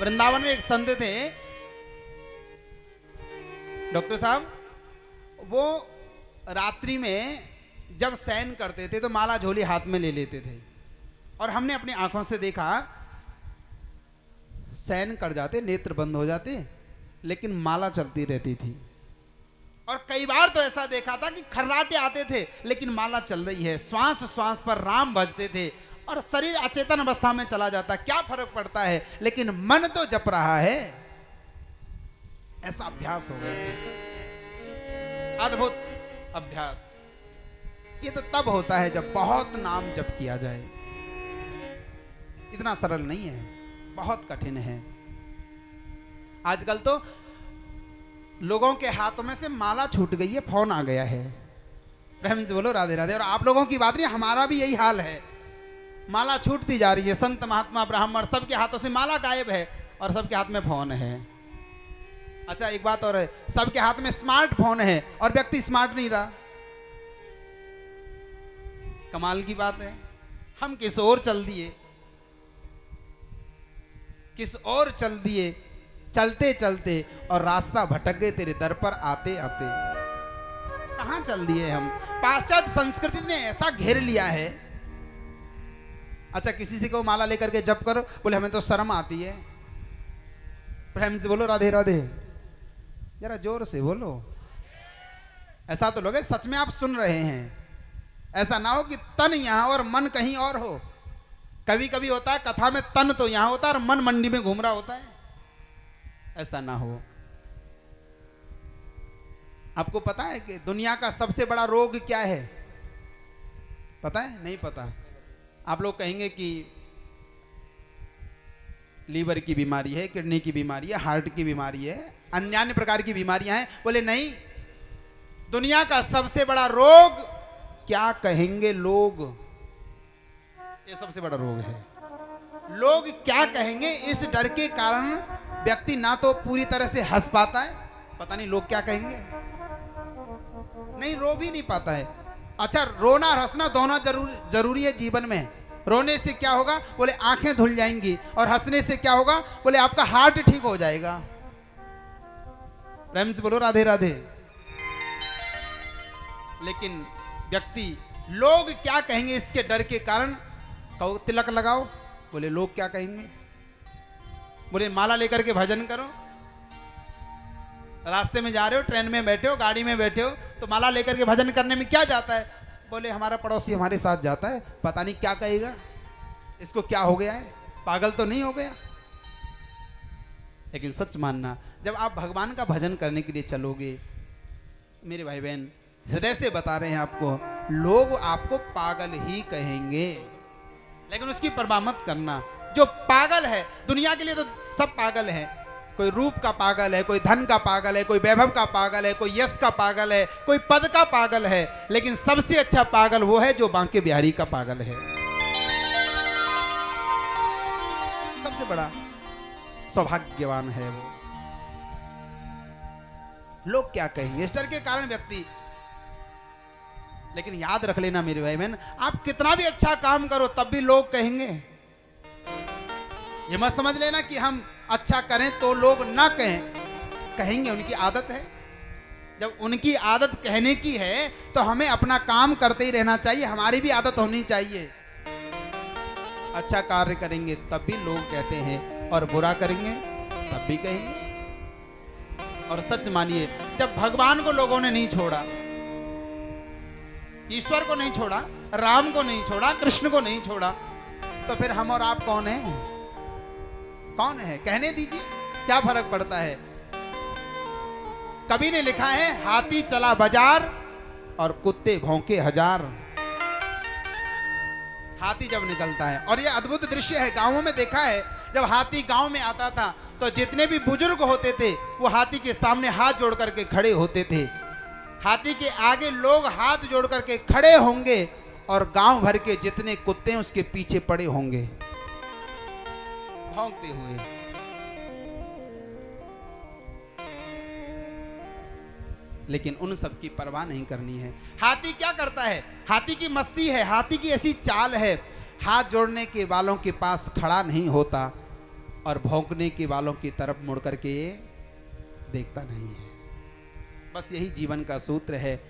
वृंदावन में एक संत थे डॉक्टर साहब, वो रात्रि में जब शयन करते थे तो माला झोली हाथ में ले लेते थे, और हमने अपनी आंखों से देखा शयन कर जाते, नेत्र बंद हो जाते, लेकिन माला चलती रहती थी। और कई बार तो ऐसा देखा था कि खर्राटे आते थे लेकिन माला चल रही है, श्वास श्वास पर राम बजते थे, और शरीर अचेतन अवस्था में चला जाता, क्या फर्क पड़ता है, लेकिन मन तो जप रहा है। ऐसा अभ्यास हो गया, अद्भुत अभ्यास। ये तो तब होता है जब बहुत नाम जप किया जाए। इतना सरल नहीं है, बहुत कठिन है। आजकल तो लोगों के हाथों में से माला छूट गई है, फोन आ गया है। प्रेम से बोलो राधे राधे। और आप लोगों की बात नहीं, हमारा भी यही हाल है, माला छूटती जा रही है। संत महात्मा ब्राह्मण सबके हाथों से माला गायब है और सबके हाथ में फोन है। अच्छा एक बात और है, सबके हाथ में स्मार्टफोन है और व्यक्ति स्मार्ट नहीं रहा। कमाल की बात है, हम किस ओर चल दिए, किस ओर चल दिए, चलते चलते और रास्ता भटक गए तेरे दर पर आते आते। कहां चल दिए हम? पाश्चात्य संस्कृति ने ऐसा घेर लिया है। अच्छा किसी से को माला लेकर के जप करो, बोले हमें तो शर्म आती है। प्रेम से बोलो राधे राधे, जरा जोर से बोलो। ऐसा तो लोग सच में आप सुन रहे हैं, ऐसा ना हो कि तन यहां और मन कहीं और हो। कभी कभी होता है कथा में तन तो यहां होता है और मन मंडी में घूम रहा होता है, ऐसा ना हो। आपको पता है कि दुनिया का सबसे बड़ा रोग क्या है? पता है? नहीं पता? आप लोग कहेंगे कि लीवर की बीमारी है, किडनी की बीमारी है, हार्ट की बीमारी है, अन्य अन्य प्रकार की बीमारियां हैं। बोले नहीं, दुनिया का सबसे बड़ा रोग क्या कहेंगे लोग, ये सबसे बड़ा रोग है। लोग क्या कहेंगे, इस डर के कारण व्यक्ति ना तो पूरी तरह से हंस पाता है, पता नहीं लोग क्या कहेंगे, नहीं रो भी नहीं पाता है। अच्छा रोना और हंसना दोनों जरूरी है जीवन में। रोने से क्या होगा? बोले आंखें धुल जाएंगी, और हंसने से क्या होगा? बोले आपका हार्ट ठीक हो जाएगा। प्रेम से बोलो राधे राधे। लेकिन व्यक्ति लोग क्या कहेंगे इसके डर के कारण कहो तिलक लगाओ, बोले लोग क्या कहेंगे। बोले माला लेकर के भजन करो, रास्ते में जा रहे हो, ट्रेन में बैठे हो, गाड़ी में बैठे हो, तो माला लेकर के भजन करने में क्या जाता है? बोले हमारा पड़ोसी हमारे साथ जाता है, पता नहीं क्या कहेगा, इसको क्या हो गया है, पागल तो नहीं हो गया। लेकिन सच मानना, जब आप भगवान का भजन करने के लिए चलोगे, मेरे भाई बहन हृदय से बता रहे हैं आपको, लोग आपको पागल ही कहेंगे, लेकिन उसकी परवाह मत करना। जो पागल है, दुनिया के लिए तो सब पागल हैं। कोई रूप का पागल है, कोई धन का पागल है, कोई वैभव का पागल है, कोई यश का पागल है, कोई पद का पागल है, लेकिन सबसे अच्छा पागल वो है जो बांके बिहारी का पागल है। सबसे बड़ा सौभाग्यवान है वो। लोग क्या कहेंगे इस डर के कारण व्यक्ति। लेकिन याद रख लेना मेरे भाई बहन, आप कितना भी अच्छा काम करो तब भी लोग कहेंगे। ये मत समझ लेना कि हम अच्छा करें तो लोग ना कहें, कहेंगे, उनकी आदत है। जब उनकी आदत कहने की है तो हमें अपना काम करते ही रहना चाहिए, हमारी भी आदत होनी चाहिए। अच्छा कार्य करेंगे तब भी लोग कहते हैं, और बुरा करेंगे तब भी कहेंगे। और सच मानिए, जब भगवान को लोगों ने नहीं छोड़ा, ईश्वर को नहीं छोड़ा, राम को नहीं छोड़ा, कृष्ण को नहीं छोड़ा, तो फिर हम और आप कौन हैं? कौन है? कहने दीजिए, क्या फर्क पड़ता है। कवि ने लिखा है, हाथी चला बाजार और कुत्ते भौंके हजार। हाथी जब निकलता है, और यह अद्भुत दृश्य है, गांवों में देखा है, जब हाथी गांव में आता था तो जितने भी बुजुर्ग होते थे वो हाथी के सामने हाथ जोड़ करके खड़े होते थे। हाथी के आगे लोग हाथ जोड़ करके खड़े होंगे और गांव भर के जितने कुत्ते हैं उसके पीछे पड़े होंगे भौंकते हुए। लेकिन उन सब की परवाह नहीं करनी है। हाथी क्या करता है? हाथी की मस्ती है, हाथी की ऐसी चाल है, हाथ जोड़ने के वालों के पास खड़ा नहीं होता, और भौंकने के वालों की तरफ मुड़ करके देखता नहीं है। बस यही जीवन का सूत्र है।